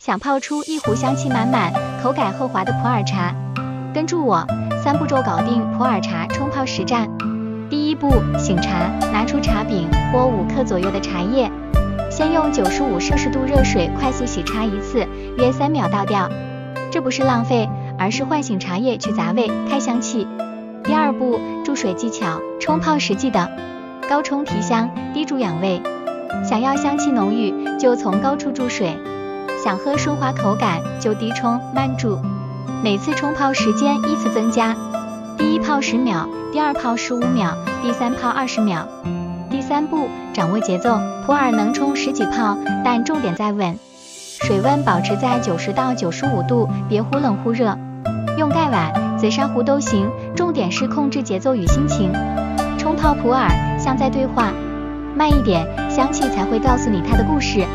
想泡出一壶香气满满、口感厚滑的普洱茶。跟住我，3步骤搞定普洱茶冲泡实战。第1步，醒茶，拿出茶饼或5克左右的茶叶，先用95摄氏度热水快速洗茶一次，约3秒倒掉。这不是浪费，而是唤醒茶叶去杂味、开香气。第2步，注水技巧，冲泡时记得高冲提香，低注养胃。想要香气浓郁，就从高处注水；想喝顺滑口感，就低冲慢注。每次冲泡时间依次增加，第1泡10秒，第2泡15秒，第3泡20秒。第3步，掌握节奏，普洱能冲10几泡，但重点在稳，水温保持在90到95度，别忽冷忽热。用盖碗、紫砂壶都行，重点是控制节奏与心情。冲泡普洱像在对话，慢一点，香气才会告诉你它的故事。